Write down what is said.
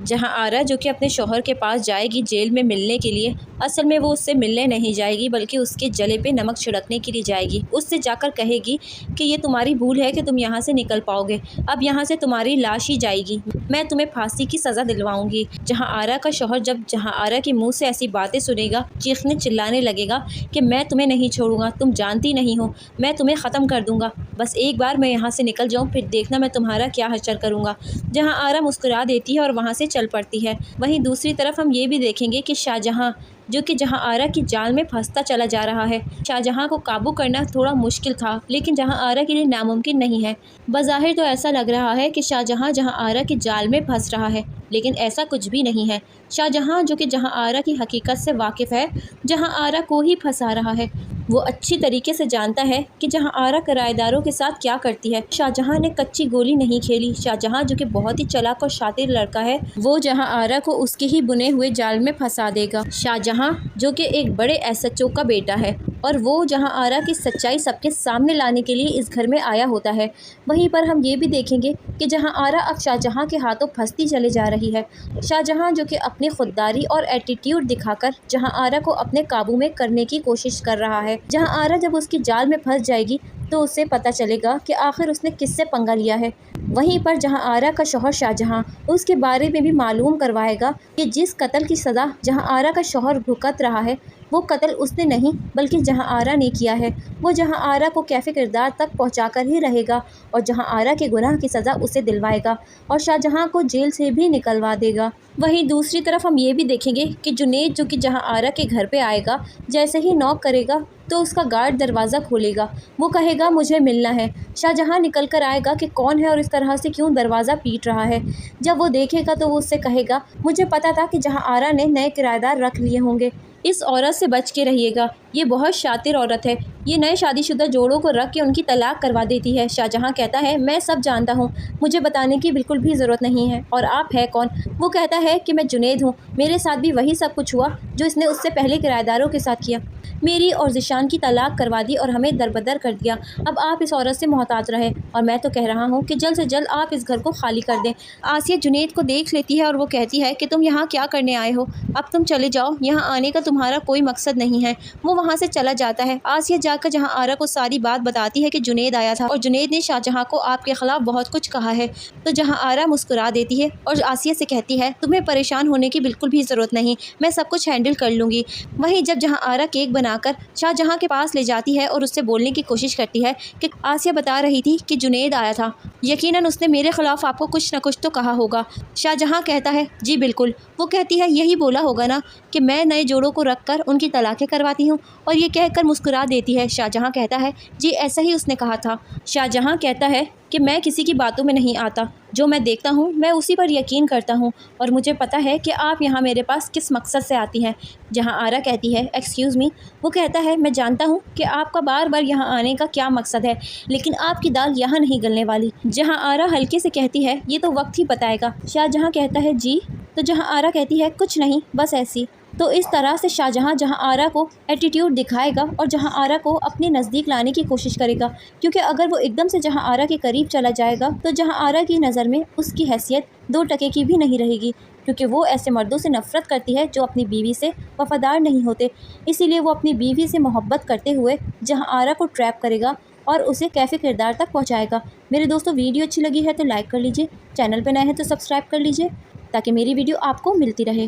جہاں آرا جو کہ اپنے شوہر کے پاس جائے گی جیل میں ملنے کے لیے، اصل میں وہ اس سے ملنے نہیں جائے گی بلکہ اس کے جلے پہ نمک چھڑکنے کے لیے جائے گی۔ اس سے جا کر کہے گی کہ یہ تمہاری بھول ہے کہ تم یہاں سے نکل پاؤ گے، اب یہاں سے تمہاری لاش ہی جائے گی، میں تمہیں پھانسی کی سزا دلواؤں گی۔ جہاں آرا کا شوہر جب جہاں آرا کے منہ سے ایسی باتیں سنے گا، چیخنے چلانے لگے گا کہ میں تمہیں نہیں چھوڑوں گا، تم جانتی نہیں ہو میں تمہیں ختم کر دوں گا، بس ایک بار میں یہاں سے نکل جاؤں پھر دیکھنا میں تمہارا کیا حشر کروں گا۔ جہاں آرا مسکرا دیتی ہے اور وہاں سے چل پڑتی ہے۔ وہیں دوسری طرف ہم یہ بھی دیکھیں گے کہ شاہجہاں جو کہ جہاں آرا کی جال میں پھنستا چلا جا رہا ہے۔ شاہجہاں کو قابو کرنا تھوڑا مشکل تھا لیکن جہاں آرا کے لیے ناممکن نہیں ہے۔ بظاہر تو ایسا لگ رہا ہے کہ شاہجہاں جہاں آرا کی جال میں پھنس رہا ہے لیکن ایسا کچھ بھی نہیں ہے۔ شاہجہاں جو کہ جہاں آرا کی حقیقت سے واقف ہے، جہاں آرا کو ہی پھنسا رہا ہے، وہ اچھی طریقے سے جانتا ہے کہ جہاں آرا کرایہ داروں کے ساتھ کیا کرتی ہے۔ شاہجہاں نے کچی گولی نہیں کھیلی۔ شاہجہاں جو کہ بہت ہی چالاک اور شاطر لڑکا ہے، وہ جہاں آرا کو اس کے ہی بنے ہوئے جال میں پھنسا دے گا۔ شاہجہاں جو کہ ایک بڑے SHO کا بیٹا ہے اور وہ جہاں آرا کی سچائی سب کے سامنے لانے کے لیے اس گھر میں آیا ہوتا ہے۔ وہیں پر ہم یہ بھی دیکھیں گے کہ جہاں آرا اب شاہجہاں کے ہاتھوں پھنستی چلے جا رہی ہے۔ شاہجہاں جو کہ اپنی خودداری اور ایٹیٹیوڈ دکھا کر جہاں آرا کو اپنے قابو میں کرنے کی کوشش کر رہا ہے۔ جہاں آرا جب اس کی جال میں پھنس جائے گی تو اسے پتہ چلے گا کہ آخر اس نے کس سے پنگا لیا ہے۔ وہیں پر جہاں آرا کا شوہر شاہجہاں اس کے بارے میں بھی معلوم کروائے گا کہ جس قتل کی سزا جہاں آرا کا شوہر بھگت رہا ہے، وہ قتل اس نے نہیں بلکہ جہاں آرا نے کیا ہے۔ وہ جہاں آرا کو کیفے کردار تک پہنچا کر ہی رہے گا اور جہاں آرا کے گناہ کی سزا اسے دلوائے گا اور شاہجہاں کو جیل سے بھی نکلوا دے گا۔ وہیں دوسری طرف ہم یہ بھی دیکھیں گے کہ جنید جو کہ جہاں آرا کے گھر پہ آئے گا، جیسے ہی نوک کرے گا تو اس کا گارڈ دروازہ کھولے گا۔ وہ کہے گا مجھے ملنا ہے۔ شاہجہاں نکل کر آئے گا کہ کون ہے اور اس طرح سے کیوں دروازہ پیٹ رہا ہے۔ جب وہ دیکھے گا تو وہ اس سے کہے گا مجھے پتا تھا کہ جہاں آرا نے نئے کرایہ دار رکھ لیے ہوں گے، اس عورت سے بچ کے رہیے گا، یہ بہت شاطر عورت ہے، یہ نئے شادی شدہ جوڑوں کو رکھ کے ان کی طلاق کروا دیتی ہے۔ شاہجہاں کہتا ہے میں سب جانتا ہوں، مجھے بتانے کی بالکل بھی ضرورت نہیں ہے، اور آپ ہے کون؟ وہ کہتا ہے کہ میں جنید ہوں، میرے ساتھ بھی وہی سب کچھ ہوا جو اس نے اس سے پہلے کرایہ داروں کے ساتھ کیا، میری اور ذیشان کی طلاق کروا دی اور ہمیں دربدر کر دیا۔ اب آپ اس عورت سے محتاط رہیں اور میں تو کہہ رہا ہوں کہ جلد سے جلد آپ اس گھر کو خالی کر دیں۔ آسیہ جنید کو دیکھ لیتی ہے اور وہ کہتی ہے کہ تم یہاں کیا کرنے آئے ہو؟ اب تم چلے جاؤ، یہاں آنے کا تمہارا کوئی مقصد نہیں ہے۔ وہ وہاں سے چلا جاتا ہے۔ آسیہ جا کر جہاں آرا کو ساری بات بتاتی ہے کہ جنید آیا تھا اور جنید نے شاہجہاں کو آپ کے خلاف بہت کچھ کہا ہے، تو جہاں آرا مسکرا دیتی ہے اور آسیہ سے کہتی ہے تمہیں پریشان ہونے کی بالکل بھی ضرورت نہیں، میں سب کچھ ہینڈل کر لوں گی۔ وہیں جب جہاں آرا کیک بنا کر شاہجہاں کے پاس لے جاتی ہے اور اس سے بولنے کی کوشش کرتی ہے کہ آسیہ بتا رہی تھی کہ جنید آیا تھا، یقیناً اس نے میرے خلاف آپ کو کچھ نہ کچھ تو کہا ہوگا۔ شاہجہاں کہتا ہے جی بالکل۔ وہ کہتی ہے یہی بولا ہوگا نا کہ میں نئے جوڑوں کو رکھ کر ان کی طلاقیں کرواتی ہوں، اور یہ کہہ کر مسکرا دیتی ہے۔ شاہجہاں کہتا ہے جی ایسا ہی اس نے کہا تھا۔ شاہجہاں کہتا ہے کہ میں کسی کی باتوں میں نہیں آتا، جو میں دیکھتا ہوں میں اسی پر یقین کرتا ہوں، اور مجھے پتہ ہے کہ آپ یہاں میرے پاس کس مقصد سے آتی ہیں۔ جہاں آرا کہتی ہے ایکسکیوز می۔ وہ کہتا ہے میں جانتا ہوں کہ آپ کا بار بار یہاں آنے کا کیا مقصد ہے، لیکن آپ کی دال یہاں نہیں گلنے والی۔ جہاں آرا ہلکے سے کہتی ہے یہ تو وقت ہی بتائے گا۔ شاہجہاں کہتا ہے جی، تو جہاں آرا کہتی ہے کچھ نہیں، بس ایسی۔ تو اس طرح سے شاہجہاں جہاں آرا کو ایٹیٹیوڈ دکھائے گا اور جہاں آرا کو اپنے نزدیک لانے کی کوشش کرے گا، کیونکہ اگر وہ ایک دم سے جہاں آرا کے قریب چلا جائے گا تو جہاں آرا کی نظر میں اس کی حیثیت 2 ٹکے کی بھی نہیں رہے گی، کیونکہ وہ ایسے مردوں سے نفرت کرتی ہے جو اپنی بیوی سے وفادار نہیں ہوتے۔ اسی لیے وہ اپنی بیوی سے محبت کرتے ہوئے جہاں آرا کو ٹریپ کرے گا اور اسے کیفے کردار تک پہنچائے گا۔ میرے دوستوں ویڈیو اچھی لگی ہے تو لائک کر لیجئے، چینل پہ نئے ہیں تو سبسکرائب کر لیجئے تاکہ میری ویڈیو آپ کو ملتی رہے۔